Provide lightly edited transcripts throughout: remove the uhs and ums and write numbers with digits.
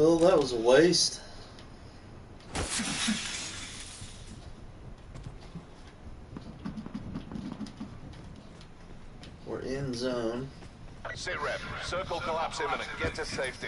Well, that was a waste. We're in zone. Sit rep. Circle collapse imminent. Get to safety.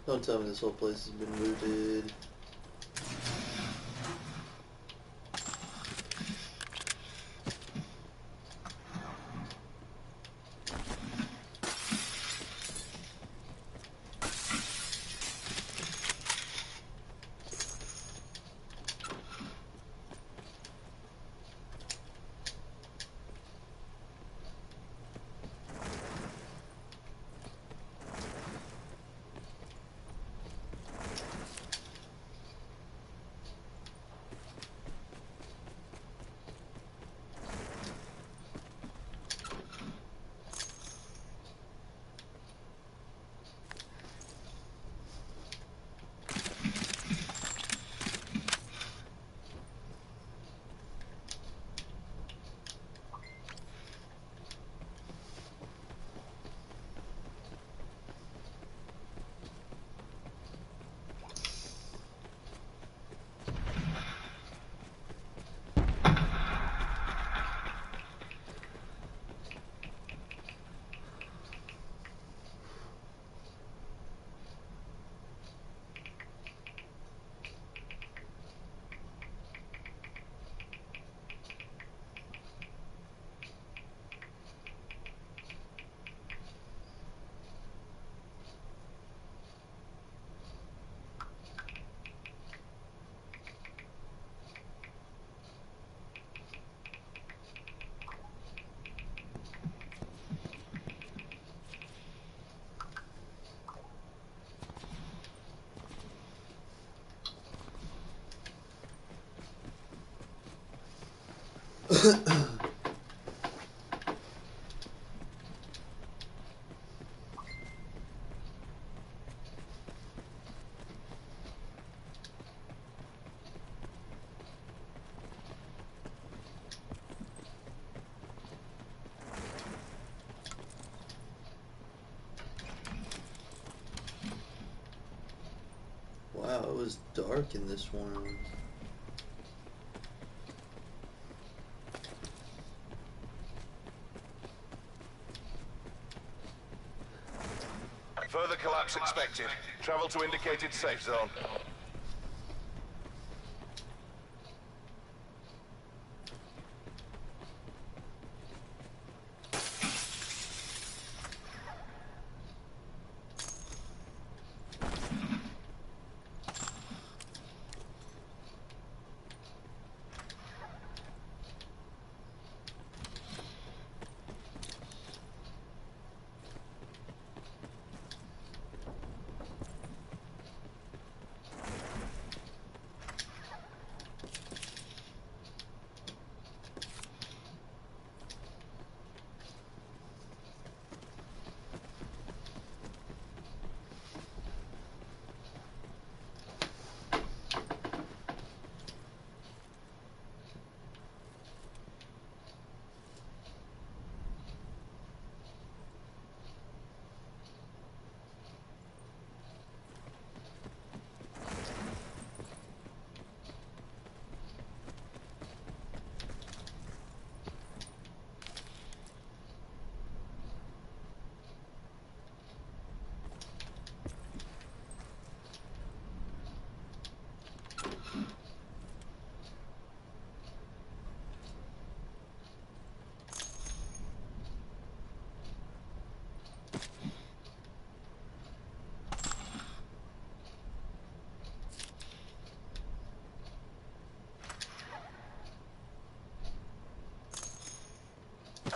Don't tell me this whole place has been looted. Wow, it was dark in this one. Further collapse expected. Travel to indicated safe zone.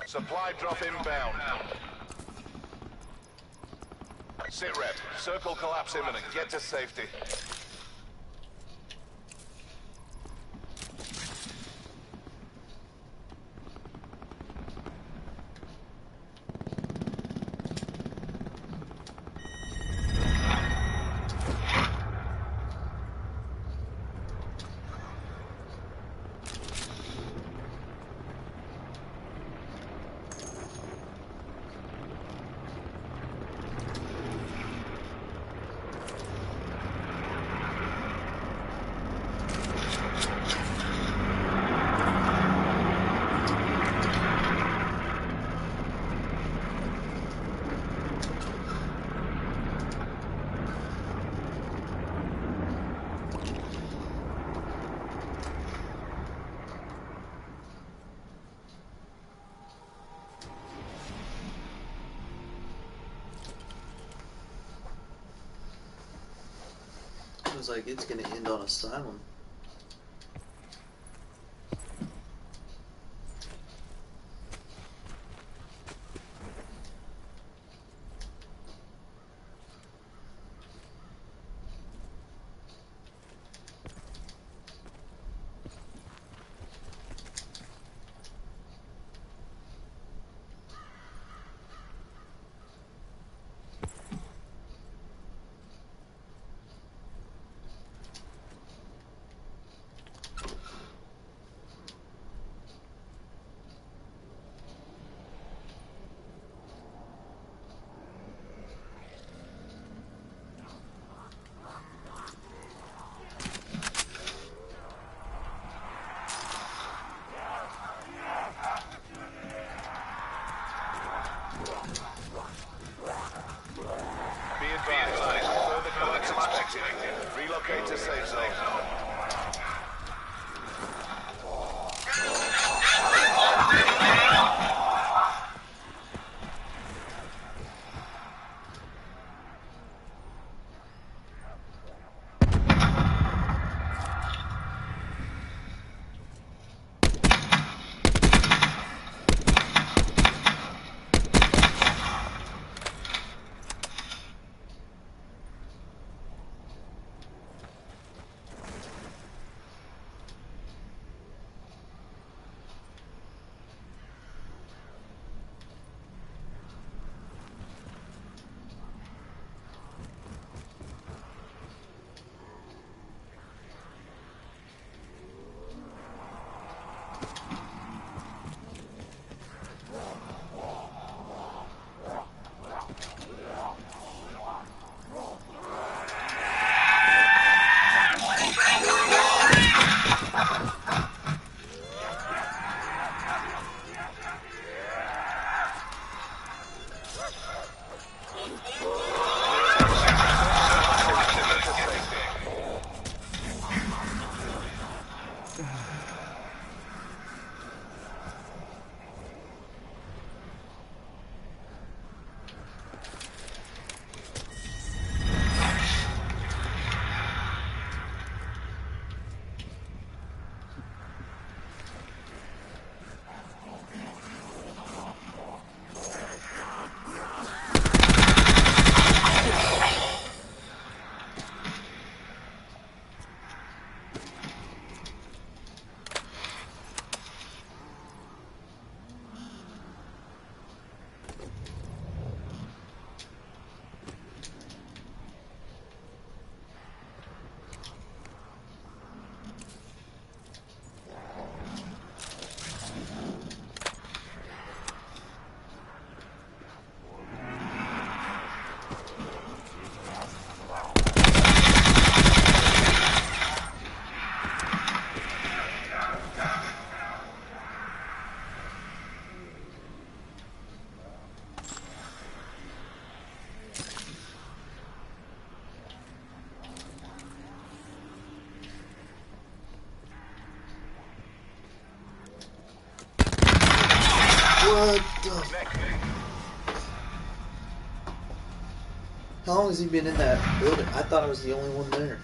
Supply drop inbound. Sit rep. Circle collapse imminent. Get to safety. Looks like it's gonna end on Asylum. Be advised. Further collapse expected. Relocate to safe zone. What the? How long has he been in that building? I thought I was the only one there.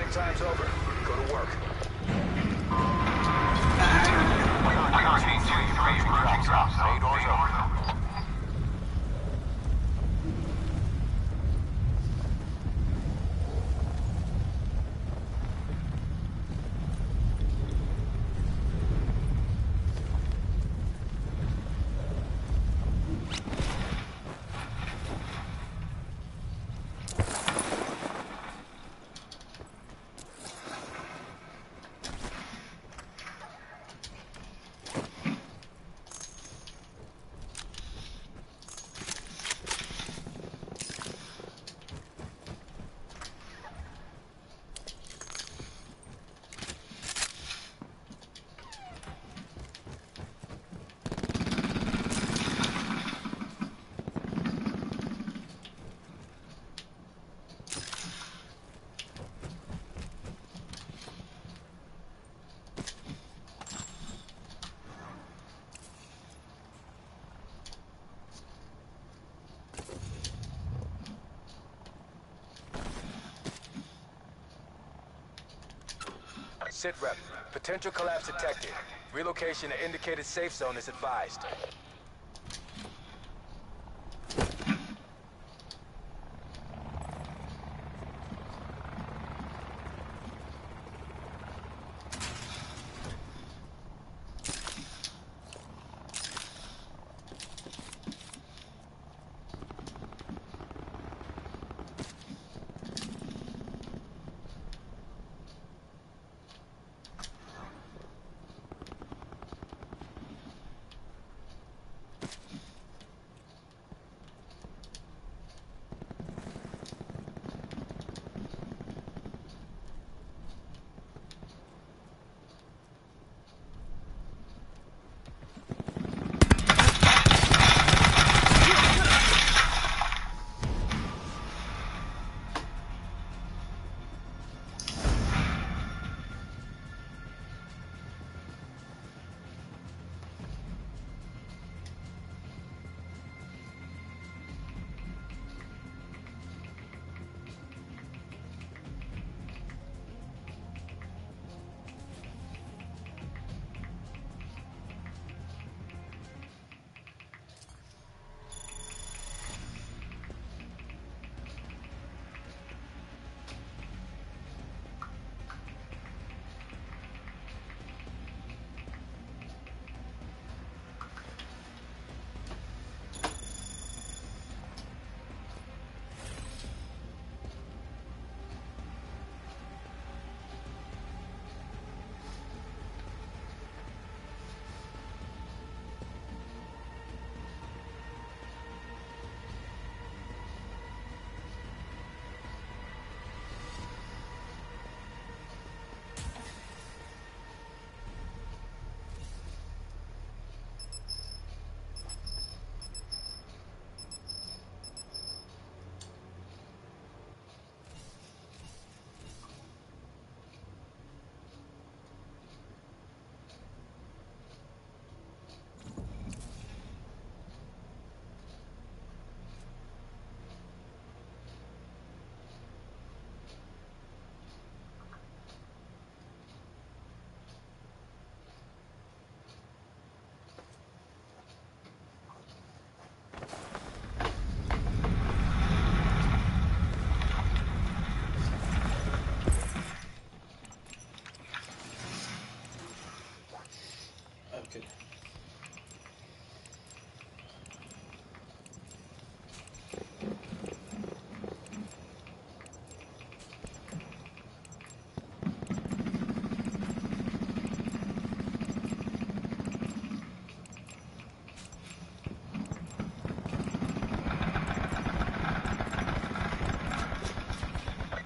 Wait time's over. Go to work. Bay doors open. Sit rep. Potential collapse detected. Relocation to indicated safe zone is advised.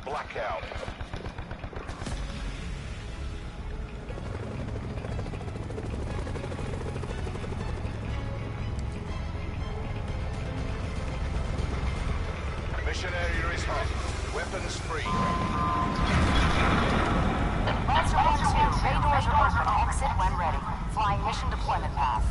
Blackout. Mission area is hot. Weapons free. Lancer 1-2, bay doors are open. Exit when ready. Flying mission deployment path.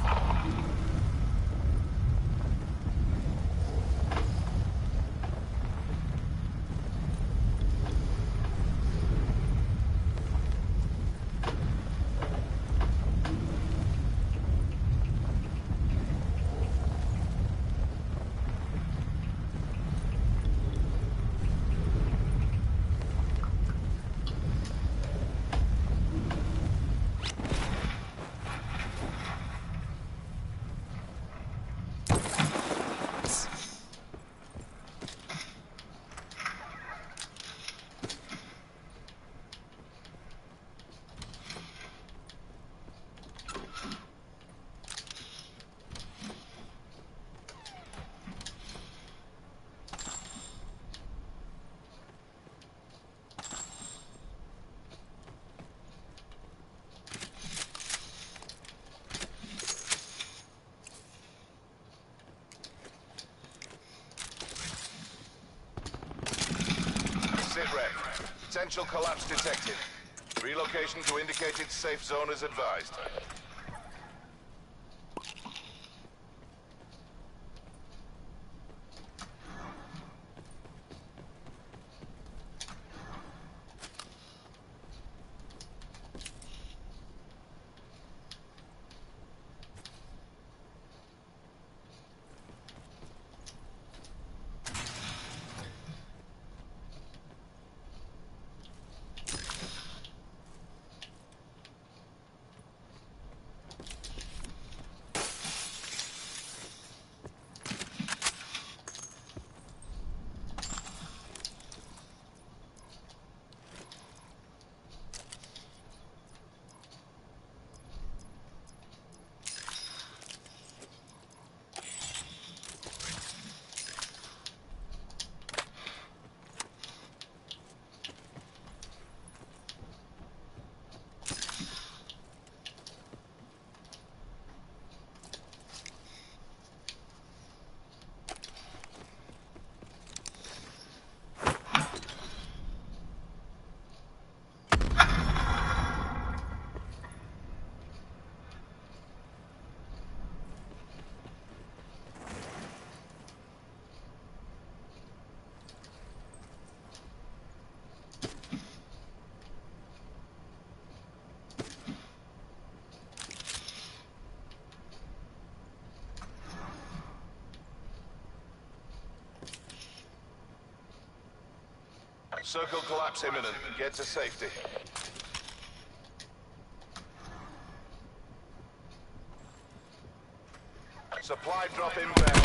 rep. Potential collapse detected. Relocation to indicated safe zone is advised. Circle collapse imminent. Get to safety. Supply drop inbound.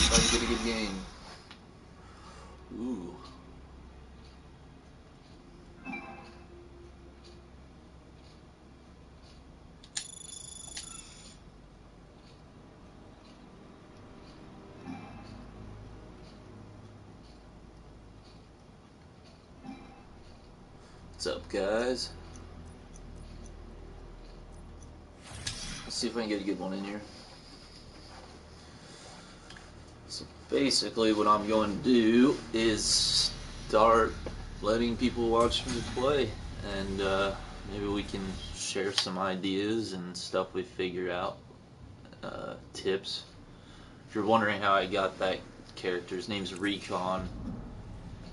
About to get a good game. Ooh. What's up, guys? Let's see if I can get a good one in here. So basically what I'm going to do is start letting people watch me play, and maybe we can share some ideas and stuff we figure out, tips. If you're wondering how I got that character, his name's Recon,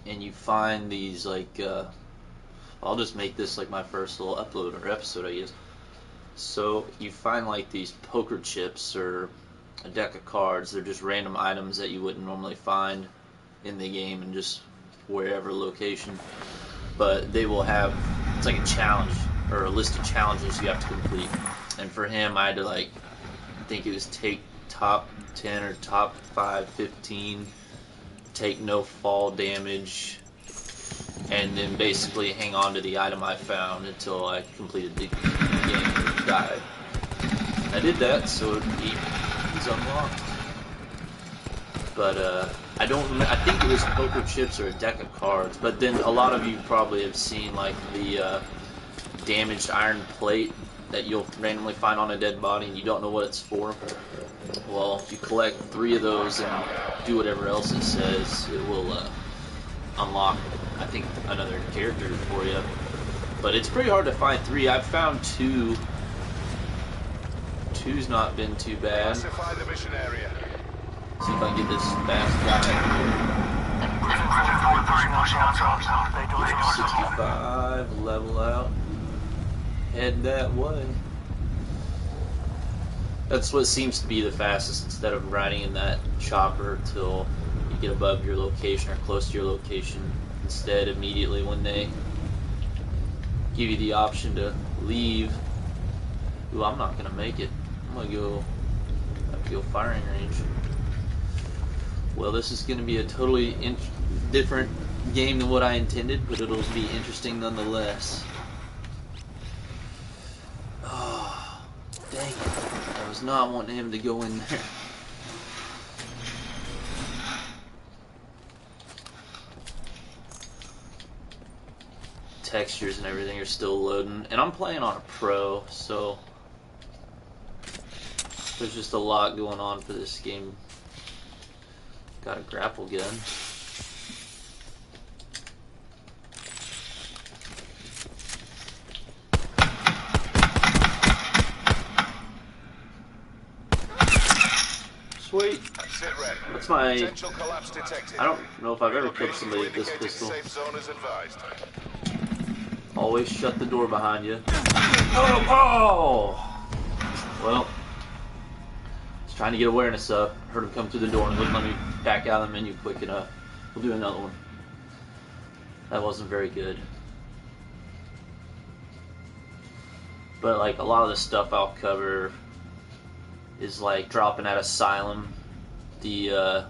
and you find these like, I'll just make this like my first little upload or episode, I guess. So you find like these poker chips or a deck of cards. They're just random items that you wouldn't normally find in the game and just wherever location. But they will have, it's like a challenge or a list of challenges you have to complete. And for him, I had to like, I think it was take top 10 or top 5, 15, take no fall damage, and then basically hang on to the item I found until I completed the game and died. I did that, so he's unlocked. But I don't remember, I think it was poker chips or a deck of cards, but then a lot of you probably have seen like the damaged iron plate that you'll randomly find on a dead body and you don't know what it's for. Well, if you collect 3 of those and do whatever else it says, it will unlock, I think, another character for you. But it's pretty hard to find 3. I've found 2. 2's not been too bad. Classify the mission area. See if I can get this fast guy. 65, level out. Head that way. That's what seems to be the fastest, instead of riding in that chopper till you get above your location or close to your location. Instead, immediately when they give you the option to leave, ooh, I'm not gonna make it. I'm gonna go firing range. Well, this is gonna be a totally different game than what I intended, but it'll be interesting nonetheless. Oh, dang it. I was not wanting him to go in there. Textures and everything are still loading, and I'm playing on a pro, so there's just a lot going on for this game. Got a grapple gun. Sweet. That's my... Potential collapse detected. I don't know if I've ever killed somebody with this pistol. Safe zone is advised. Always shut the door behind you. Oh! Well, I was trying to get awareness up. Heard him come through the door and wouldn't let me back out of the menu quick enough. We'll do another one. That wasn't very good. But like a lot of the stuff I'll cover is like dropping at Asylum, the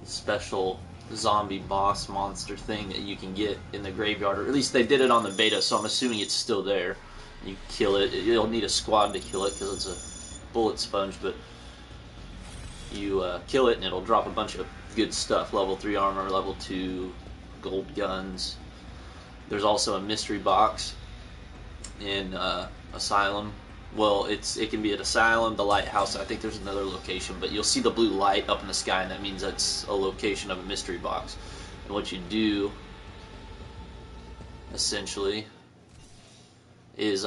special zombie boss monster thing that you can get in the graveyard, or at least they did it on the beta, so I'm assuming it's still there. You kill it. You'll need a squad to kill it because it's a bullet sponge, but you kill it and it'll drop a bunch of good stuff. Level 3 armor, level 2 gold guns. There's also a mystery box in Asylum. Well, it can be at Asylum, the Lighthouse, I think there's another location, but you'll see the blue light up in the sky, and that means that's a location of a mystery box. And what you do, essentially, is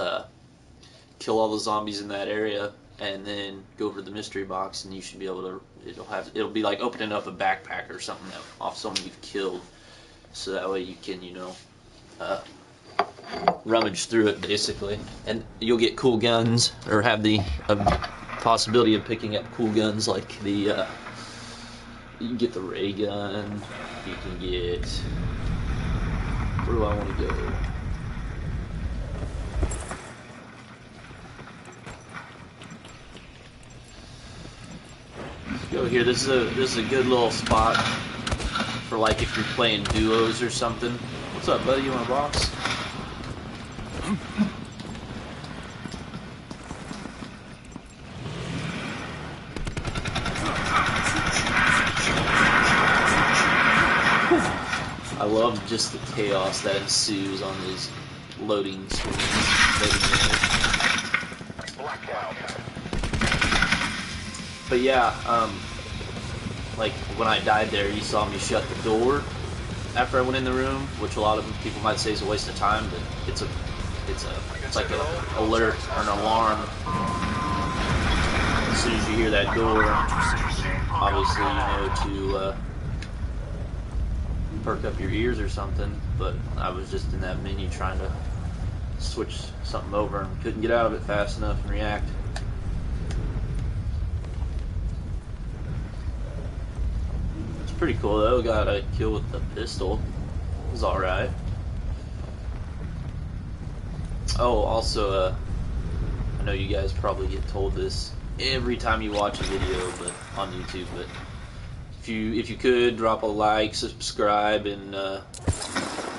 kill all the zombies in that area, and then go over to the mystery box, and you should be able to, it'll be like opening up a backpack or something off someone you've killed, so that way you can, you know, rummage through it basically, and you'll get cool guns, or have the possibility of picking up cool guns like the you can get the ray gun, you can get, where do I want to go? Let's go here. This is a good little spot for like if you're playing duos or something. What's up, buddy? You want a box? I love just the chaos that ensues on these loading screens. Blackout. But yeah, like when I died there, you saw me shut the door after I went in the room, which a lot of people might say is a waste of time, but it's like an alert or an alarm. As soon as you hear that door, obviously you know to perk up your ears or something. But I was just in that menu trying to switch something over and couldn't get out of it fast enough and react. It's pretty cool though. Got a kill with the pistol. It was alright. Oh, also, I know you guys probably get told this every time you watch a video, but on YouTube, but if you could drop a like, subscribe, and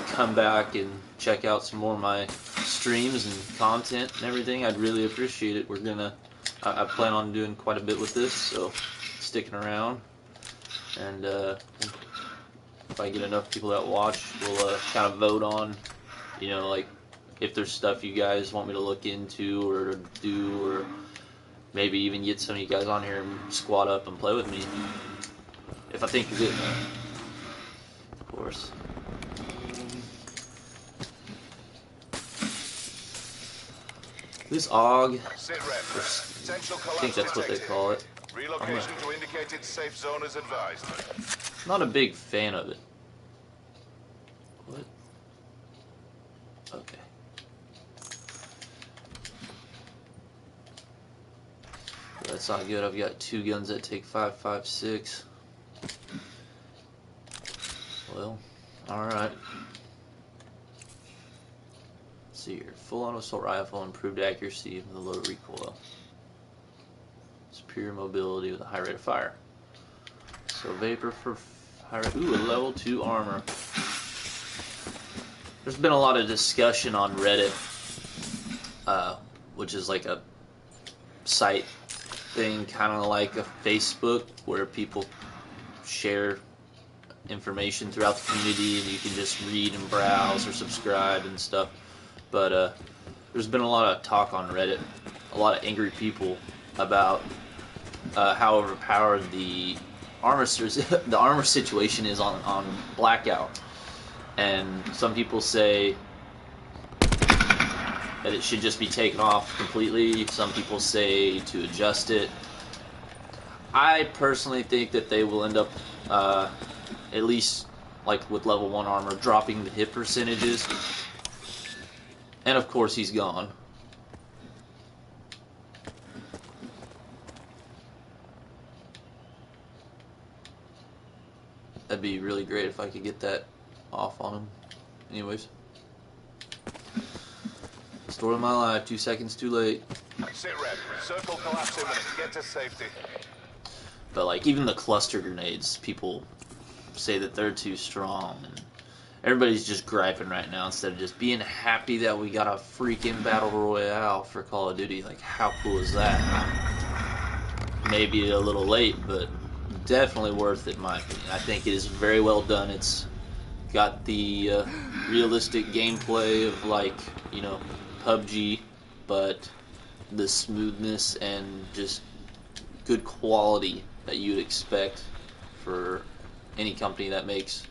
come back and check out some more of my streams and content and everything, I'd really appreciate it. I plan on doing quite a bit with this, so sticking around, and if I get enough people that watch, we'll kind of vote on, you know, like if there's stuff you guys want me to look into or do, or maybe even get some of you guys on here and squad up and play with me if I think you're good enough, of course. This AUG, I think that's what they call it. Relocation to indicated safe zone is advised. Not a big fan of it. What? Okay. That's not good. I've got two guns that take 5.56. Well, alright. Let's see here. Full auto assault rifle, improved accuracy with a low recoil. Superior mobility with a high rate of fire. So vapor for high rate. Ooh, a level 2 armor. There's been a lot of discussion on Reddit, which is like a site thing, kind of like a Facebook, where people share information throughout the community and you can just read and browse or subscribe and stuff. But there's been a lot of talk on Reddit, a lot of angry people about how overpowered the armor situation is on Blackout. And some people say that it should just be taken off completely. Some people say to adjust it. I personally think that they will end up, at least like with level 1 armor, dropping the hit percentages. And of course he's gone. That'd be really great if I could get that off on him. Anyways. Story of my life, 2 seconds too late. Sit rep. Circle collapse imminent. Get to safety. But like even the cluster grenades, people say that they're too strong, and everybody's just griping right now instead of just being happy that we got a freaking battle royale for Call of Duty. Like, how cool is that? Maybe a little late, but definitely worth it in my opinion. I think it is very well done. It's got the realistic gameplay of, like, you know, PUBG, but the smoothness and just good quality that you'd expect for any company that makes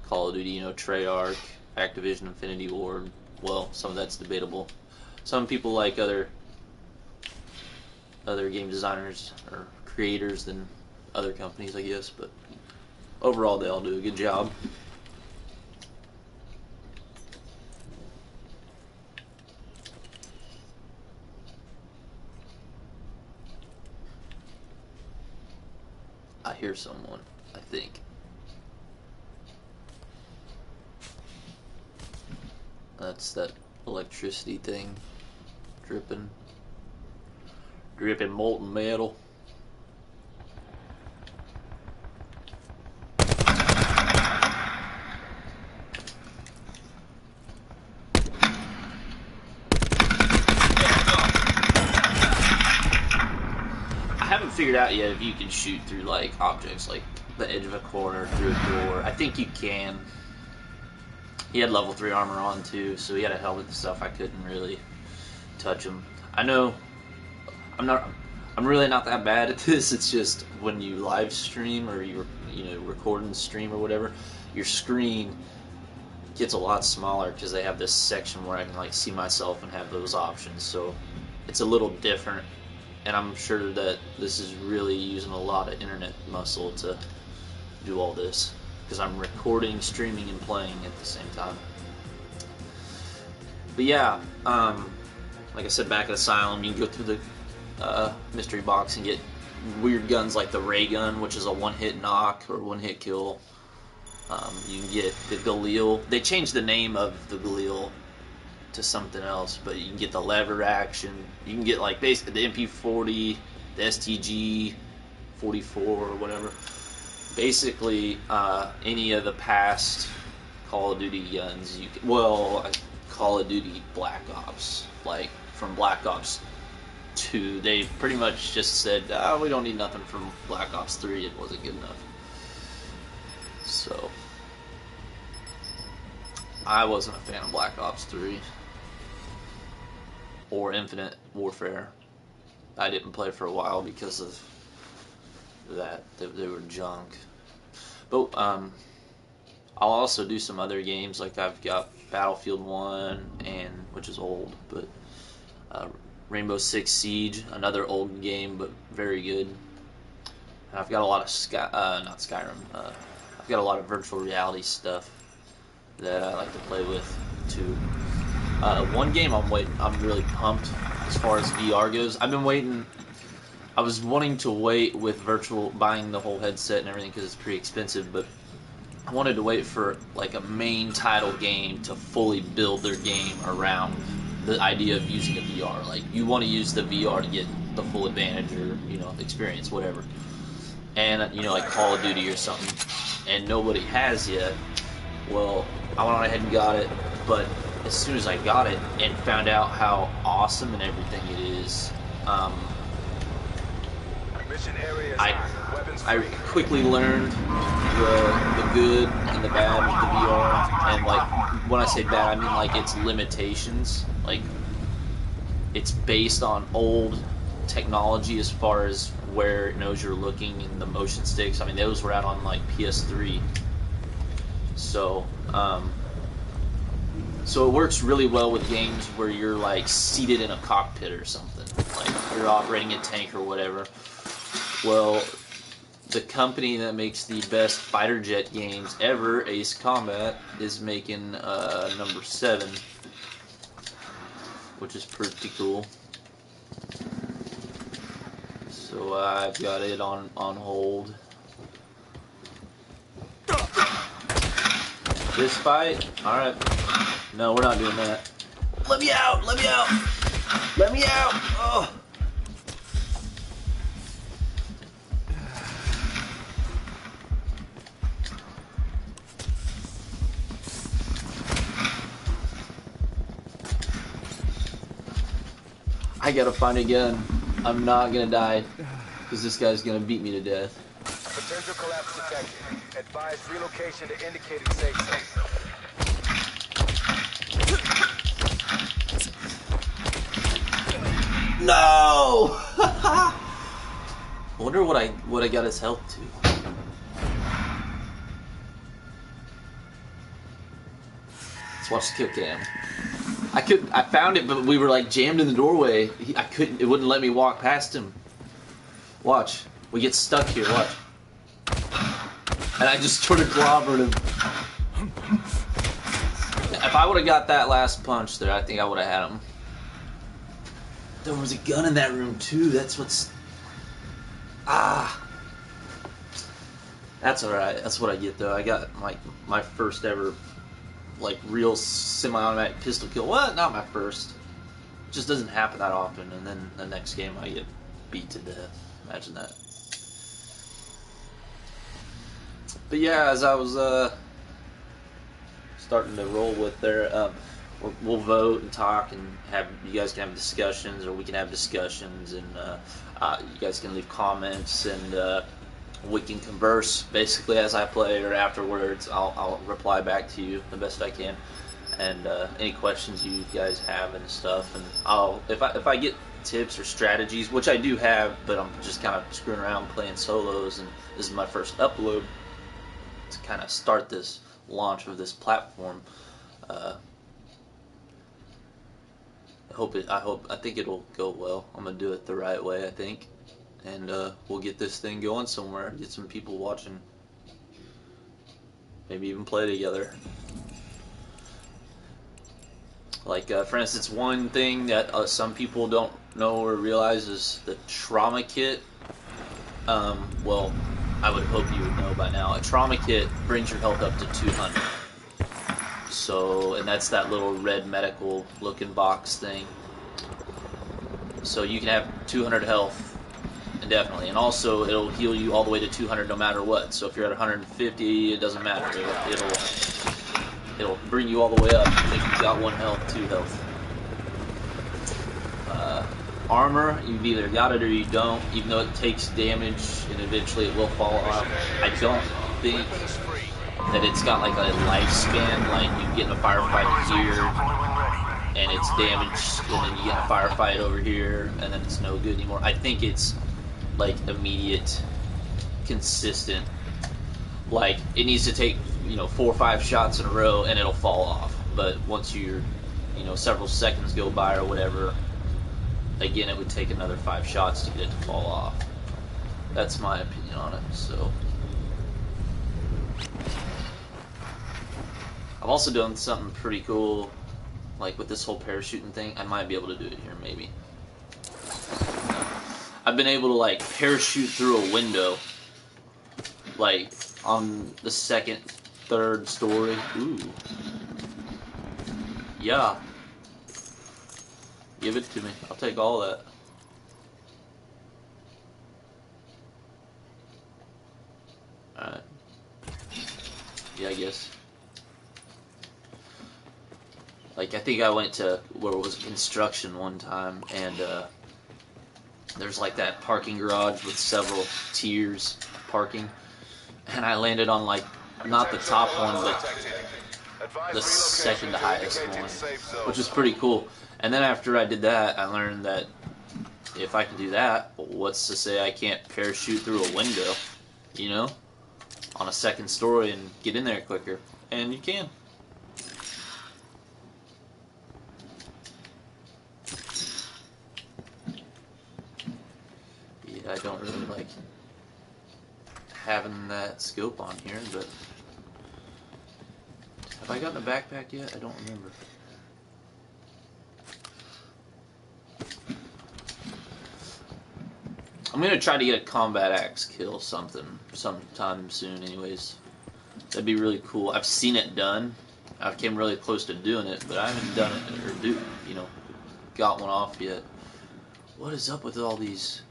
Call of Duty. You know, Treyarch, Activision, Infinity Ward. Well, some of that's debatable. Some people like other game designers or creators than other companies, I guess, but overall they all do a good job. I hear someone, I think. That's that electricity thing dripping molten metal. I haven't figured out yet if you can shoot through like objects, like the edge of a corner, through a door. I think you can. He had level 3 armor on too, so he had a helmet and stuff. I couldn't really touch him. I know I'm really not that bad at this. It's just when you live stream or you record and stream or whatever, your screen gets a lot smaller because they have this section where I can like see myself and have those options. So it's a little different, and I'm sure that this is really using a lot of internet muscle to do all this, because I'm recording, streaming, and playing at the same time. But yeah, like I said, back at Asylum, you can go through the mystery box and get weird guns like the ray gun, which is a one-hit knock or one-hit kill. You can get the Galil. They changed the name of the Galil to something else, but you can get the lever action. You can get like basically the MP40, the STG 44 or whatever. Basically, any of the past Call of Duty guns. Call of Duty Black Ops, like from Black Ops 2, they pretty much just said, we don't need nothing from Black Ops 3. It wasn't good enough. So I wasn't a fan of Black Ops 3 or Infinite Warfare. I didn't play for a while because of that. They were junk. But I'll also do some other games, like I've got Battlefield 1, and which is old, but Rainbow Six Siege, another old game but very good. And I've got a lot of not Skyrim. I've got a lot of virtual reality stuff that I like to play with too. One game I'm really pumped as far as VR goes. I've been waiting. I was wanting to wait with buying the whole headset and everything because it's pretty expensive, but I wanted to wait for like a main title game to fully build their game around the idea of using a VR. Like, you want to use the VR to get the full advantage or, experience, whatever. And, like Call of Duty or something. And nobody has yet. Well, I went on ahead and got it, but as soon as I got it and found out how awesome and everything it is, I quickly learned the good and the bad with the VR, and like when I say bad, I mean like its limitations. Like, it's based on old technology as far as where it knows you're looking and the motion sticks. I mean, those were out on like PS3, so so it works really well with games where you're like seated in a cockpit or something, like you're operating a tank or whatever. Well, the company that makes the best fighter jet games ever, Ace Combat, is making number 7, which is pretty cool. So I've got it on hold. This fight? Alright. No, we're not doing that. Let me out! Let me out! Let me out! Oh! I gotta find a gun. I'm not gonna die, because this guy's gonna beat me to death. Potential collapse detected. Advise relocation to indicated safe zone. No! I wonder what I got his health to. Let's watch the kill cam. I found it, but we were like jammed in the doorway. It wouldn't let me walk past him. Watch. We get stuck here, watch. And I just sort of clobbered him. If I would have got that last punch there, I think I would have had him. There was a gun in that room too, that's what's... That's alright, that's what I get though. I got my first ever real semi-automatic pistol kill. What? Not my first. It just doesn't happen that often, and then the next game I get beat to death. Imagine that. But yeah, as I was starting to roll with there, we'll vote and talk, and you guys can have discussions, or we can have discussions, and you guys can leave comments, and we can converse basically as I play or afterwards. I'll reply back to you the best I can, and any questions you guys have and stuff. And if I get tips or strategies, which I do have, but I'm just kind of screwing around playing solos, and this is my first upload to kind of start this launch of this platform. I think it'll go well. I'm gonna do it the right way, I think. And we'll get this thing going somewhere, get some people watching, maybe even play together. Like, for instance, one thing that some people don't know or realize is the trauma kit. Well, I would hope you would know by now. A trauma kit brings your health up to 200. So, and that's that little red medical looking box thing. So you can have 200 health indefinitely. And also, it'll heal you all the way to 200 no matter what. So if you're at 150, it doesn't matter. It'll bring you all the way up if you've got 1 health, 2 health. Armor, you've either got it or you don't, even though it takes damage and eventually it will fall off. I don't think that it's got like a lifespan, like you get in a firefight here and it's damaged, and then you get in a firefight over here and then it's no good anymore. I think it's like immediate, consistent. Like it needs to take 4 or 5 shots in a row and it'll fall off. But once you're several seconds go by or whatever, again, it would take another 5 shots to get it to fall off. That's my opinion on it. So, I've also done something pretty cool, like with this whole parachuting thing. I might be able to do it here, maybe. I've been able to like parachute through a window, like on the 2nd, 3rd story. Ooh, yeah. Give it to me. I'll take all that. Alright. Yeah, I guess. Like, I think I went to where it was construction one time, and there's like that parking garage with several tiers parking, and I landed on like, not the top one, but the 2nd highest one, which was pretty cool. And then after I did that, I learned that if I can do that, what's to say I can't parachute through a window, on a 2nd story and get in there quicker. And you can. Yeah, I don't really like having that scope on here, but have I gotten a backpack yet? I don't remember. I'm gonna try to get a combat axe kill sometime soon anyways. That'd be really cool. I've seen it done. I came really close to doing it, but I haven't done it or got one off yet. What is up with all these?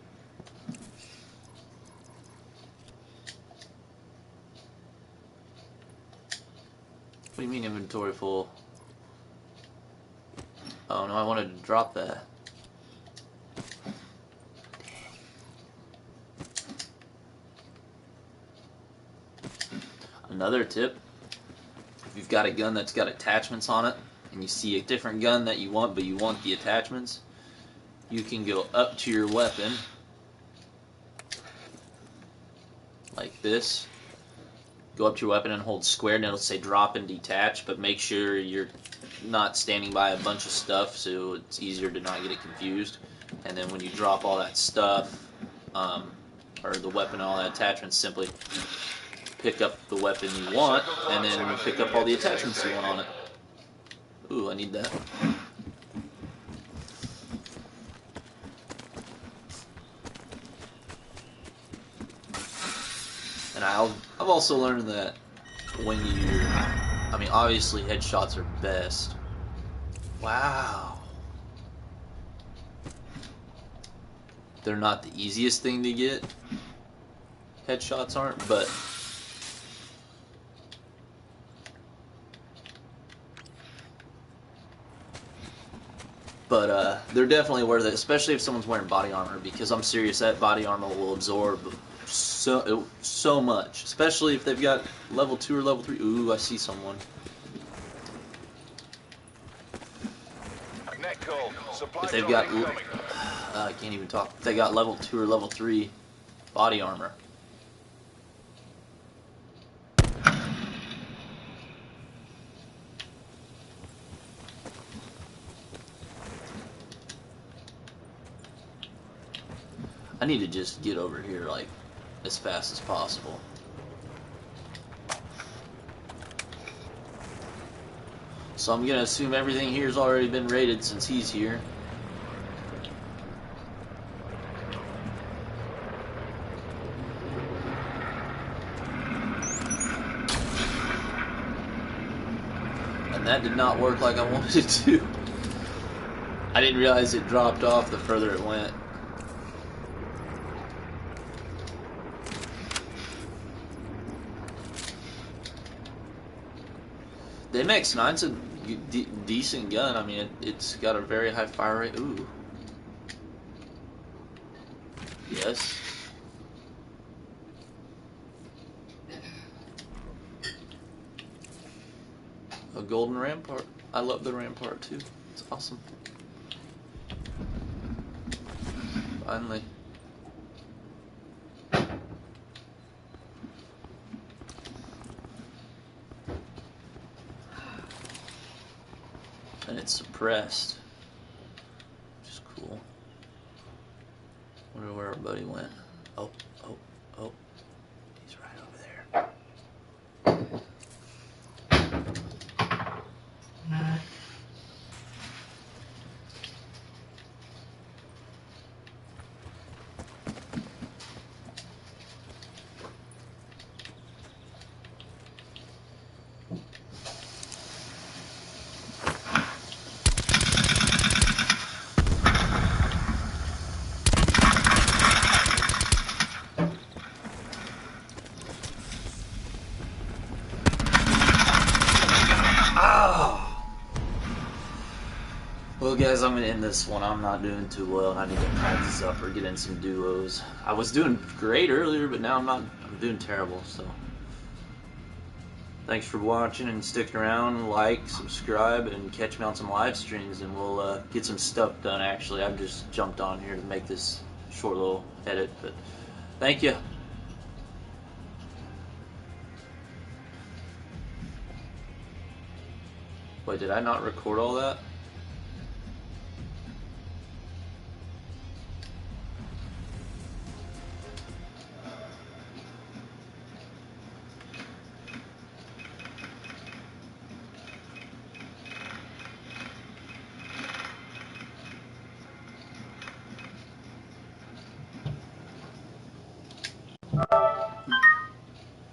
What do you mean inventory full? Oh no, I wanted to drop that. Another tip, if you've got a gun that's got attachments on it, and you see a different gun that you want, but you want the attachments, you can go up to your weapon, like this, go up to your weapon and hold square, and it'll say drop and detach, but make sure you're not standing by a bunch of stuff, so it's easier to not get it confused. And then when you drop all that stuff, or the weapon and all that attachments, simply pick up the weapon you want, and then pick up all the attachments you want on it. Ooh, I need that. And I've also learned that when obviously headshots are best. Wow. They're not the easiest thing to get. Headshots aren't, but they're definitely worth it, especially if someone's wearing body armor, because I'm serious, that body armor will absorb so much, especially if they've got level 2 or level 3. Ooh, I see someone. If they've got, I can't even talk. If they got level 2 or level 3 body armor. I need to just get over here, like, as fast as possible. So I'm gonna assume everything here's already been raided since he's here. And that did not work like I wanted it to. I didn't realize it dropped off the further it went. The MX-9's a decent gun. I mean, it's got a very high fire rate. Ooh. Yes. A golden Rampart. I love the Rampart too. It's awesome. Finally. And it's suppressed, which is cool. Wonder where our buddy went. Oh, he's right over there. Well, guys, I'm going to end this one. I'm not doing too well. I need to practice up or get in some duos. I was doing great earlier, but now I'm doing terrible, so. Thanks for watching and sticking around. Like, subscribe, and catch me on some live streams, and we'll get some stuff done, actually. I've just jumped on here to make this short little edit, but thank you. Wait, did I not record all that?